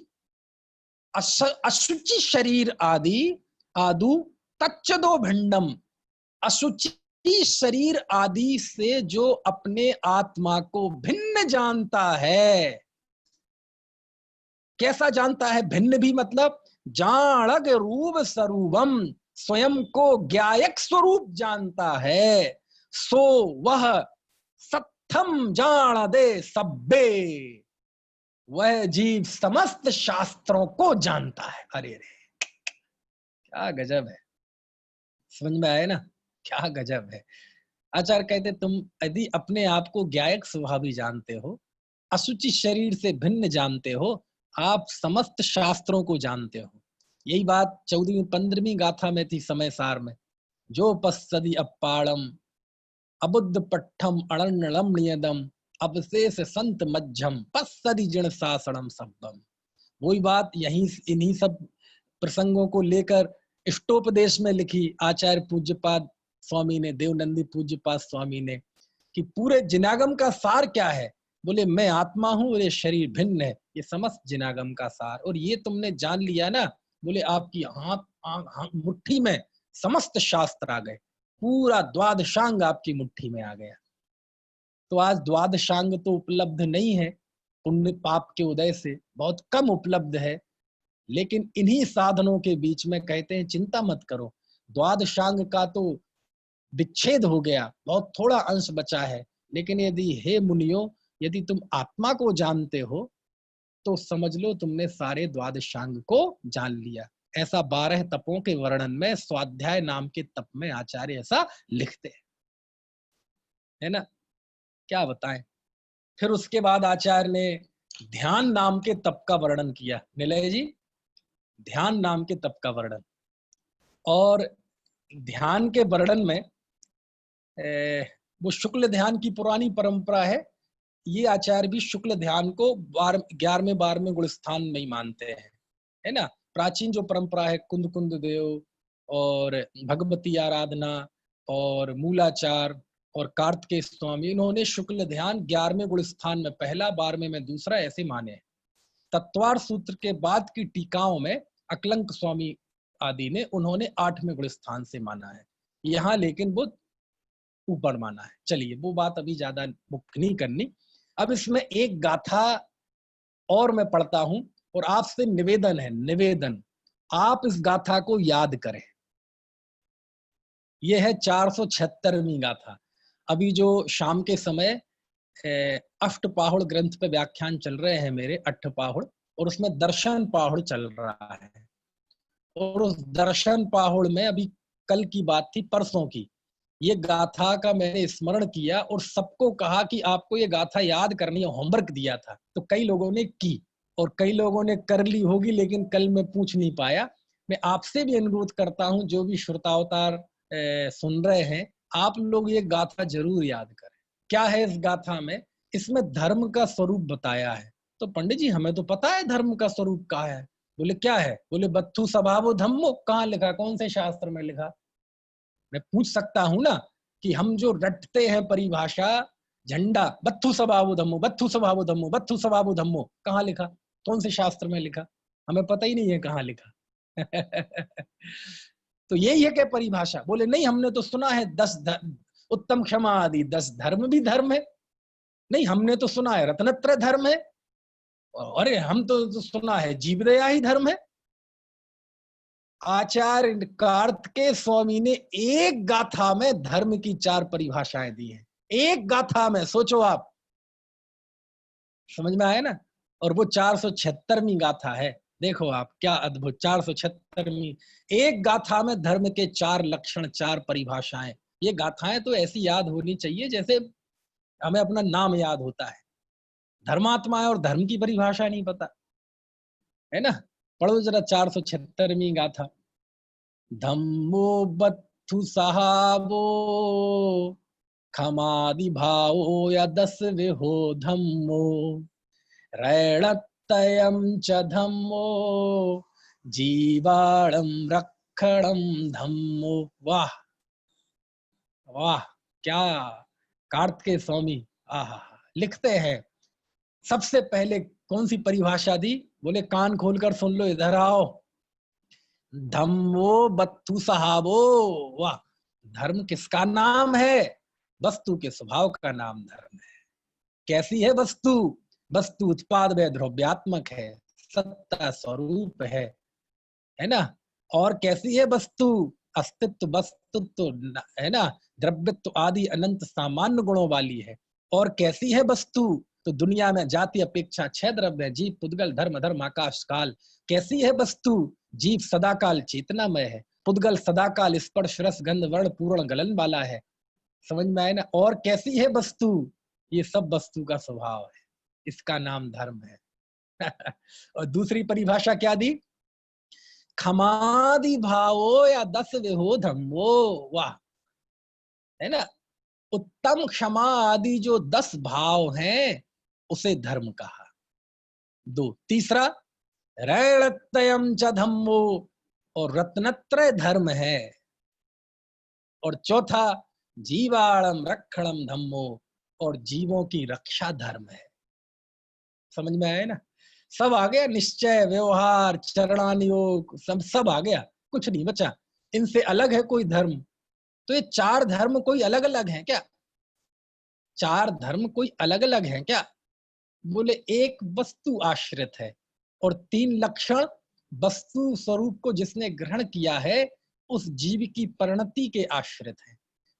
अशुचि शरीर आदि, आदु तच्चदो भिंडम, अशुचि शरीर आदि से जो अपने आत्मा को भिन्न जानता है। कैसा जानता है? भिन्न भी मतलब जाणग रूप स्वरूपम, स्वयं को ज्ञायक स्वरूप जानता है, सो वह सत्थम जान दे सब्बे, वह जीव समस्त शास्त्रों को जानता है। अरे रे, क्या गजब है। समझ में आया ना? क्या गजब है। आचार्य कहते तुम यदि अपने आप को ज्ञायक स्वभावी जानते हो, अशुचि शरीर से भिन्न जानते हो, आप समस्त शास्त्रों को जानते हो। यही बात 14वीं 15वीं गाथा में थी समय सार में, जो पස්සदि अपाड़म अबुद्ध पट्ठम अणर्णलम नियदम अवशेष संत मध्यम पස්සदि जिण सासणम शब्दम। वही बात यहीं इन्हीं सब प्रसंगों को लेकर इष्टोपदेश में लिखी आचार्य पूज्यपाद स्वामी ने, देवनंदी पूज्यपाद स्वामी ने, कि पूरे जिनागम का सार क्या है? बोले मैं आत्मा हूं और ये शरीर भिन्न है, ये समस्त जिनागम का सार। और ये तुमने जान लिया ना, बोले आपकी मुट्ठी में समस्त शास्त्र आ गए, पूरा द्वादशांग आपकी मुट्ठी में आ गया। तो आज द्वादशांग तो उपलब्ध नहीं है, पुण्य पाप के उदय से बहुत कम उपलब्ध है, लेकिन इन्हीं साधनों के बीच में कहते हैं चिंता मत करो, द्वादशांग का तो विच्छेद हो गया, बहुत थोड़ा अंश बचा है। लेकिन यदि हे मुनियों, यदि तुम आत्मा को जानते हो तो समझ लो तुमने सारे द्वादशांग को जान लिया। ऐसा 12 तपों के वर्णन में स्वाध्याय नाम के तप में आचार्य ऐसा लिखते हैं, है ना? क्या बताएं। फिर उसके बाद आचार्य ने ध्यान नाम के तप का वर्णन किया। निलय जी, ध्यान नाम के तप का वर्णन, और ध्यान के वर्णन में वो शुक्ल ध्यान की पुरानी परंपरा है, ये आचार्य भी शुक्ल ध्यान को 11वें 12वें गुण स्थान में ही मानते हैं, है ना? प्राचीन जो परंपरा है कुंद कुंद देव और भगवती आराधना और मूलाचार और कार्तिकेय स्वामी, इन्होंने शुक्ल ध्यान 11वें गुण स्थान में पहला, 12वें में दूसरा, ऐसे माने हैं। तत्वार सूत्र के बाद की टीकाओं में अकलंक स्वामी आदि ने उन्होंने 8वें गुण स्थान से माना है, यहाँ लेकिन वो ऊपर माना है। चलिए वो बात अभी ज्यादा मुख्य नहीं करनी। अब इसमें एक गाथा और मैं पढ़ता हूं और आपसे निवेदन है, निवेदन, आप इस गाथा को याद करें। यह है 476वीं गाथा। अभी जो शाम के समय अष्टपाहुड़ ग्रंथ पे व्याख्यान चल रहे हैं मेरे, अष्टपाहुड़, और उसमें दर्शन पाहुड़ चल रहा है। और उस दर्शन पाहुड़ में अभी कल की बात थी, परसों की, ये गाथा का मैंने स्मरण किया और सबको कहा कि आपको ये गाथा याद करनी है, होमवर्क दिया था। तो कई लोगों ने की और कई लोगों ने कर ली होगी, लेकिन कल मैं पूछ नहीं पाया। मैं आपसे भी अनुरोध करता हूं, जो भी श्रोतावतार सुन रहे हैं, आप लोग ये गाथा जरूर याद करें। क्या है इस गाथा में? इसमें धर्म का स्वरूप बताया है। तो पंडित जी हमें तो पता है धर्म का स्वरूप क्या है। बोले क्या है? बोले बत्थु स्वभावो धम्मो। कहाँ लिखा, कौन से शास्त्र में लिखा? मैं पूछ सकता हूं ना कि हम जो रटते हैं परिभाषा, झंडा, बत्थु स्वभावो धम्मो, बत्थु स्वभावो धम्मो, बत्थु स्वभावो धम्मो, कहाँ लिखा? कौन से शास्त्र में लिखा? हमें पता ही नहीं है कहाँ लिखा। तो यही है क्या परिभाषा? बोले नहीं, हमने तो सुना है 10 उत्तम क्षमा आदि 10 धर्म भी धर्म है। नहीं, हमने तो सुना है रत्नत्रय धर्म है। अरे हम तो सुना है जीवदया ही धर्म है। आचार्य कार्तिकेय स्वामी ने एक गाथा में धर्म की 4 परिभाषाएं दी हैं। एक गाथा में, सोचो आप, समझ में आया ना? और वो 476वीं गाथा है। देखो आप क्या अद्भुत, 476वीं, एक गाथा में धर्म के 4 लक्षण, 4 परिभाषाएं। ये गाथाएं तो ऐसी याद होनी चाहिए जैसे हमें अपना नाम याद होता है। धर्मात्मा है और धर्म की परिभाषा नहीं पता, है ना? पढ़ो जरा 476वीं गाथा। धम्मो बत्थु सहाबो खमादि भावो या 10 विहो धम्मो रैणत्तयं च धम्मो जीवाणं रक्षणं धम्मो। वाह वाह, क्या कार्तिकेय स्वामी आहा लिखते हैं। सबसे पहले कौन सी परिभाषा दी? बोले कान खोलकर सुन लो, इधर आओ। धम्मो बत्थु सहाबो। वाह, धर्म किसका नाम है? वस्तु के स्वभाव का नाम धर्म है। कैसी है वस्तु? वस्तु उत्पाद व द्रव्यात्मक है, सत्ता स्वरूप है ना? और कैसी है वस्तु? अस्तित्व, वस्तुत्व, है ना? द्रव्यत्व आदि अनंत सामान्य गुणों वाली है। और कैसी है वस्तु? तो दुनिया में जाति अपेक्षा 6 द्रव्य है, जीव, पुद्गल, धर्म, अधर्म, आकाश, काल। कैसी है वस्तु? जीव सदाकाल चेतनामय है, पुद्गल सदाकाल स्पर्श रस गंध वर्ण पूर्ण गलन वाला है। समझ में आए ना? और कैसी है वस्तु? ये सब वस्तु का स्वभाव है, इसका नाम धर्म है। और दूसरी परिभाषा क्या दी? खमादि भावो या 10 विहो धम्मो। वाह, है ना? उत्तम क्षमा आदि जो 10 भाव हैं उसे धर्म कहा। 2, तीसरा रैणत्रयं च धम्मो, और रत्नत्रय धर्म है। और चौथा जीवाणम रक्षणम धम्मो, और जीवों की रक्षा धर्म है। समझ में आया ना? सब आ गया, निश्चय, व्यवहार, चरणानुयोग, सब आ गया, कुछ नहीं बचा। इनसे अलग है कोई धर्म? तो ये 4 धर्म कोई अलग अलग हैं क्या? 4 धर्म कोई अलग अलग हैं क्या? बोले एक वस्तु आश्रित है और 3 लक्षण वस्तु स्वरूप को जिसने ग्रहण किया है उस जीव की परिणति के आश्रित है।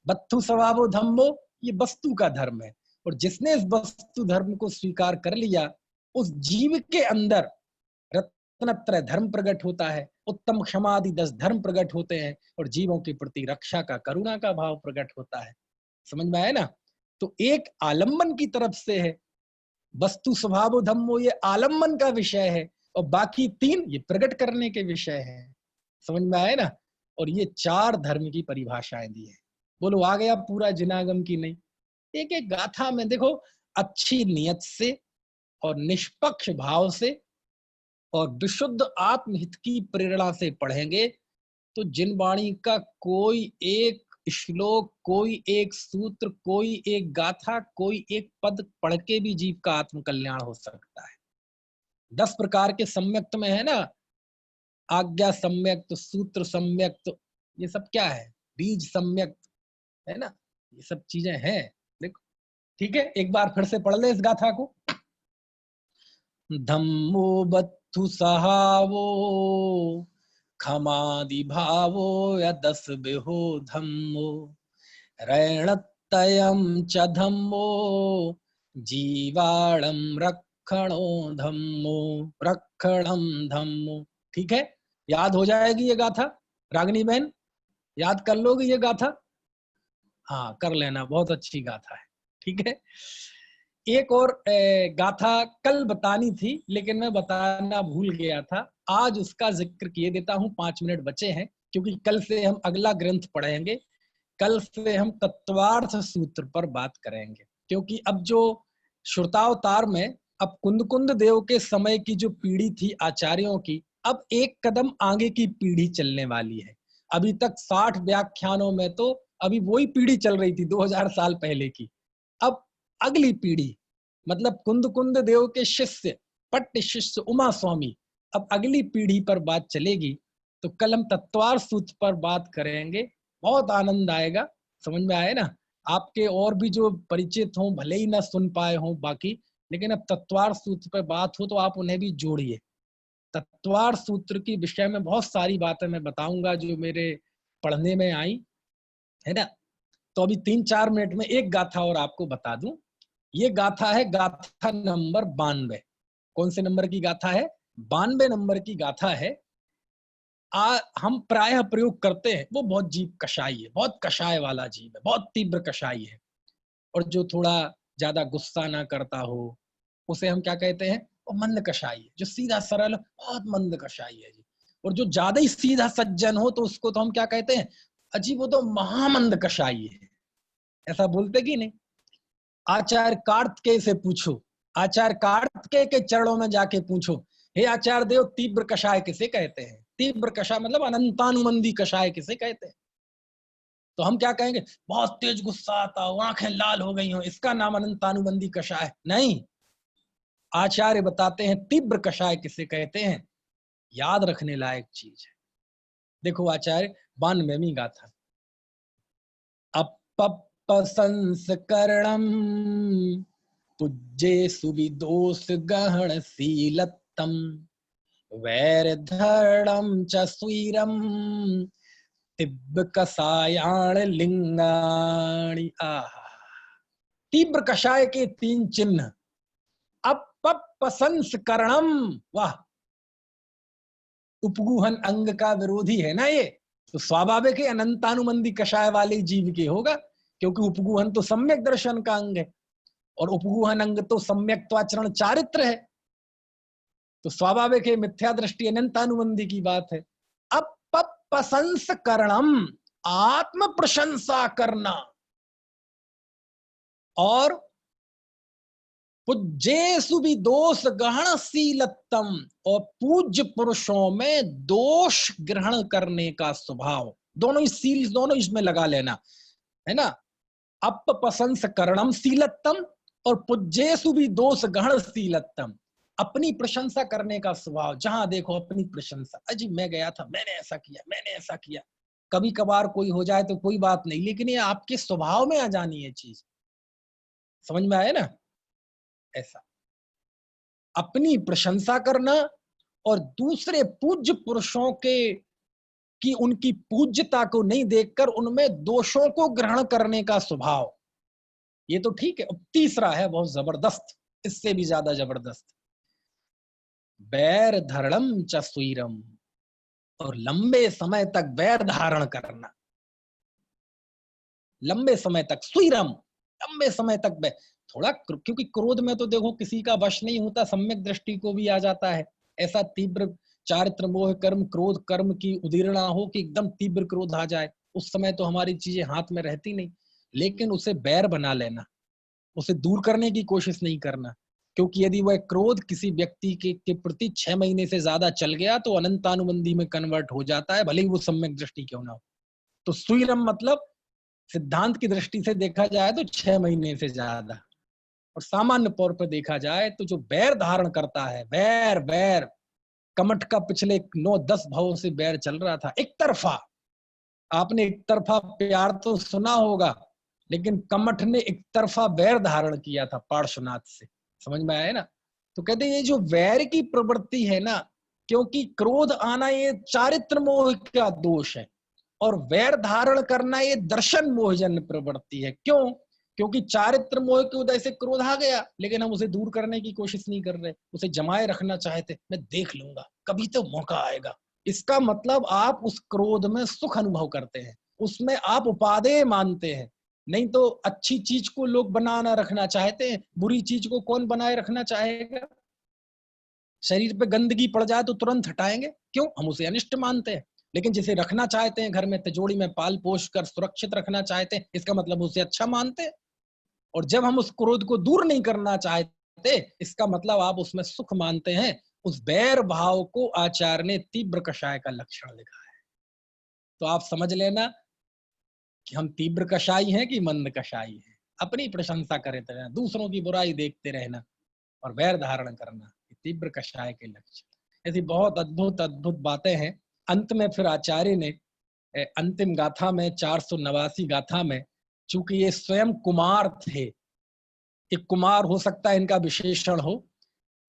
बत्थु स्वभावो धम्मो, ये वस्तु का धर्म है, और जिसने इस वस्तु धर्म को स्वीकार कर लिया उस जीव के अंदर रत्नत्रय धर्म प्रकट होता है, उत्तम क्षमादि 10 धर्म प्रकट होते हैं, और जीवों के प्रति रक्षा का, करुणा का भाव प्रकट होता है। समझ में आया ना? तो एक आलम्बन की तरफ से है, वस्तु स्वभाव धम्मो, ये आलम्बन का विषय है, और बाकी 3 ये प्रकट करने के विषय है। समझ में आया ना? और ये 4 धर्म की परिभाषाएं दी है। बोलो आ गया पूरा जिनागम की नहीं? एक एक गाथा में देखो, अच्छी नियत से और निष्पक्ष भाव से और विशुद्ध आत्महित की प्रेरणा से पढ़ेंगे तो जिनवाणी का कोई एक श्लोक, कोई एक सूत्र, कोई एक गाथा, कोई एक पद पढ़ के भी जीव का आत्म कल्याण हो सकता है। 10 प्रकार के सम्यक्त में है ना, आज्ञा सम्यक्त, सूत्र सम्यक्त, ये सब क्या है, बीज सम्यक्त, है ना, ये सब चीजें हैं। देखो ठीक है, एक बार फिर से पढ़ ले इस गाथा को। धम्मो बत्थु सहावो खमादि भावो यदस बिहो धम्मो रैणतयं च धम्मो जीवाणं रक्षणो धम्मो रक्षणं धम्मो। ठीक है, याद हो जाएगी ये गाथा, रागिनी बहन याद कर लोगी ये गाथा? हाँ कर लेना, बहुत अच्छी गाथा है। ठीक है, एक और गाथा कल बतानी थी लेकिन मैं बताना भूल गया था, आज उसका जिक्र किए देता हूँ। 5 मिनट बचे हैं क्योंकि कल से हम अगला ग्रंथ पढ़ेंगे, कल से हम तत्वार्थ सूत्र पर बात करेंगे। क्योंकि अब जो श्रुतावतार में अब कुंद देव के समय की जो पीढ़ी थी आचार्यों की, अब एक कदम आगे की पीढ़ी चलने वाली है। अभी तक 60 व्याख्यानों में तो अभी वही पीढ़ी चल रही थी 2000 साल पहले की। अब अगली पीढ़ी मतलब कुंद देव के शिष्य पट्ट शिष्य उमा स्वामी, अब अगली पीढ़ी पर बात चलेगी। तो कल हम तत्वार्थ सूत्र पर बात करेंगे, बहुत आनंद आएगा। समझ में आए ना? आपके और भी जो परिचित हों भले ही ना सुन पाए हों बाकी, लेकिन अब तत्वार्थ सूत्र पर बात हो तो आप उन्हें भी जोड़िए। तत्वार्थ सूत्र की विषय में बहुत सारी बातें मैं बताऊंगा जो मेरे पढ़ने में आई, है ना। तो अभी 3-4 मिनट में एक गाथा और आपको बता दूं। ये गाथा है गाथा नंबर 92। कौन से नंबर की गाथा है? 92 नंबर की गाथा है। हम प्रायः प्रयोग करते हैं, वो बहुत जीव कषाई है, बहुत कषाय वाला जीव है, बहुत तीव्र कषाई है। और जो थोड़ा ज्यादा गुस्सा ना करता हो उसे हम क्या कहते हैं? वो मंद कषाई है। जो सीधा सरल बहुत मंद कषाई है जी। और जो ज्यादा ही सीधा सज्जन हो तो उसको तो हम क्या कहते हैं? अजी वो तो महामंद कषाई है। ऐसा बोलते कि नहीं? आचार्य कार्तिकेय से पूछो, आचार्य कार्तिकेय के चरणों में जाके पूछो, हे आचार्य देव तीव्र कषाय किसे कहते हैं? तीव्र कषाय मतलब अनंतानुबंधी कषाय किसे कहते हैं? तो हम क्या कहेंगे? बहुत तेज गुस्सा आता हो, आंखें लाल हो गई हो, इसका नाम अनंतानुबंधी कषाय नहीं। आचार्य बताते हैं तीव्र कषाय किसे कहते हैं। याद रखने लायक चीज है। देखो आचार्य 92वीं गाथा। अपसंस्करणम पूज्ये सुविदोष गहन शीलत्तम वैरधरणम च स्वीरम तिब्ब कषायाण लिंगाणी। आहा, तीव्र कषाय के 3 चिन्ह। अपसंस्करणम, वाह, उपगूहन अंग का विरोधी है ना ये, तो स्वाभाविक है अनंतानुबंधी कषाय वाले जीव के होगा, क्योंकि उपगूहन तो सम्यक दर्शन का अंग है और उपगूहन अंग तो सम्यक्त्वाचरण चारित्र है, तो स्वाभाविक है मिथ्या दृष्टि अनंतानुबंधी की बात है। अपसंस्करणम, आत्म प्रशंसा करना, और पूज्येषु भी दोष ग्रहण शीलत्तम, और पूज्य पुरुषों में दोष ग्रहण करने का स्वभाव। दोनों ही सील, दोनों इसमें लगा लेना, है ना। अपसंस्करणम शीलत्तम और पूज्येषु भी दोष ग्रहण शीलत्तम, अपनी प्रशंसा करने का स्वभाव। जहां देखो अपनी प्रशंसा, अजी मैं गया था, मैंने ऐसा किया, मैंने ऐसा किया। कभी कभार कोई हो जाए तो कोई बात नहीं, लेकिन ये आपके स्वभाव में आ जानी है चीज। समझ में आया ना? ऐसा अपनी प्रशंसा करना और दूसरे पूज्य पुरुषों के की उनकी पूज्यता को नहीं देखकर उनमें दोषों को ग्रहण करने का स्वभाव, ये तो ठीक है। तीसरा है बहुत जबरदस्त, इससे भी ज्यादा जबरदस्त, बैर धरणम च स्वीरम, और लंबे समय तक बैर धारण करना। लंबे समय तक स्वीरम, लंबे समय तक बैर। थोड़ा क्योंकि क्रोध में तो देखो किसी का वश नहीं होता, सम्यक दृष्टि को भी आ जाता है। ऐसा तीव्र चारित्र मोह कर्म क्रोध कर्म की उदीर्णा हो कि एकदम तीव्र क्रोध आ जाए, उस समय तो हमारी चीजें हाथ में रहती नहीं। लेकिन उसे बैर बना लेना, उसे दूर करने की कोशिश नहीं करना, क्योंकि यदि वह क्रोध किसी व्यक्ति के प्रति 6 महीने से ज्यादा चल गया तो अनंतानुबंधी में कन्वर्ट हो जाता है, भले ही वो सम्यक दृष्टि क्यों ना हो। तो स्वीरम मतलब सिद्धांत की दृष्टि से देखा जाए तो 6 महीने से ज्यादा, और सामान्य तौर पर देखा जाए तो जो बैर धारण करता है, बैर बैर कमठ का पिछले 9-10 भावों से बैर चल रहा था, एक तरफा। आपने एक तरफा प्यार तो सुना होगा, लेकिन कमठ ने एक तरफा बैर धारण किया था पार्श्वनाथ से। समझ में आया ना? तो कहते हैं ये जो वैर की प्रवृत्ति है ना, क्योंकि क्रोध आना ये चारित्र मोह का दोष है, और वैर धारण करना ये दर्शन मोहजन्य प्रवृत्ति है। क्यों? क्योंकि चारित्र मोह की वजह से क्रोध आ गया, लेकिन हम उसे दूर करने की कोशिश नहीं कर रहे, उसे जमाए रखना चाहते, मैं देख लूंगा, कभी तो मौका आएगा। इसका मतलब आप उस क्रोध में सुख अनुभव करते हैं, उसमें आप उपादेय मानते हैं। नहीं तो अच्छी चीज को लोग बनाना रखना चाहते हैं, बुरी चीज को कौन बनाए रखना चाहेगा? शरीर पे गंदगी पड़ जाए तो तुरंत हटाएंगे, क्यों? हम उसे अनिष्ट मानते हैं। लेकिन जिसे रखना चाहते हैं घर में, तिजोरी में पाल पोष कर सुरक्षित रखना चाहते हैं, इसका मतलब उसे अच्छा मानते हैं। और जब हम उस क्रोध को दूर नहीं करना चाहते, इसका मतलब आप उसमें सुख मानते हैं। उस बैर भाव को आचार्य ने तीव्र कषाय का लक्षण लिखा है। तो आप समझ लेना कि हम तीव्र कषाई हैं कि मंद कषाई हैं। अपनी प्रशंसा करते रहना, दूसरों की बुराई देखते रहना और वैर धारण करना, तीव्र कषाय के लक्षण। ऐसी बहुत अद्भुत अद्भुत बातें हैं। अंत में फिर आचार्य ने अंतिम गाथा में 489 गाथा में, चूंकि ये स्वयं कुमार थे, एक कुमार हो सकता है इनका विशेषण हो।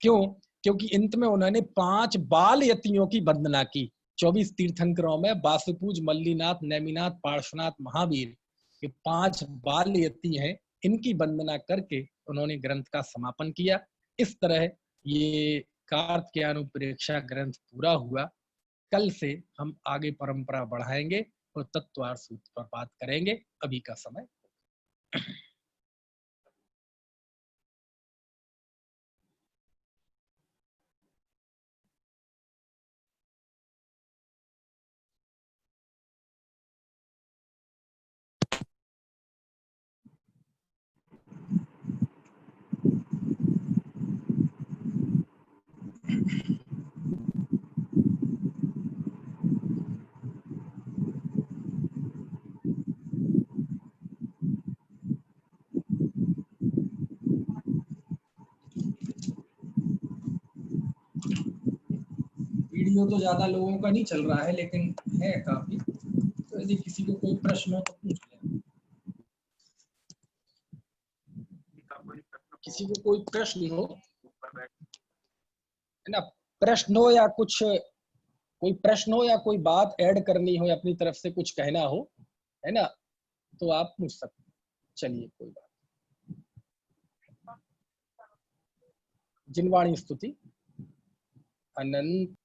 क्यों? क्योंकि अंत में उन्होंने 5 बाल यतियों की वंदना की। 24 तीर्थंकरों में वासुपूज, मल्लीनाथ, नेमिनाथ, पार्श्वनाथ, महावीर, ये 5 बाल यति हैं। इनकी वंदना करके उन्होंने ग्रंथ का समापन किया। इस तरह ये कार्तिकेयानुप्रेक्षा ग्रंथ पूरा हुआ। कल से हम आगे परंपरा बढ़ाएंगे और तत्वार्थ सूत्र पर बात करेंगे। अभी का समय वीडियो तो ज्यादा लोगों का नहीं चल रहा है, लेकिन है काफी। तो यदि किसी को कोई प्रश्न हो तो पूछ ले। किसी को कोई प्रश्न हो, है ना, प्रश्न हो या कुछ, कोई प्रश्न हो या कोई बात ऐड करनी हो या अपनी तरफ से कुछ कहना हो, है ना, तो आप पूछ सकते हैं। चलिए, कोई बात। जिनवाणी स्तुति अनंत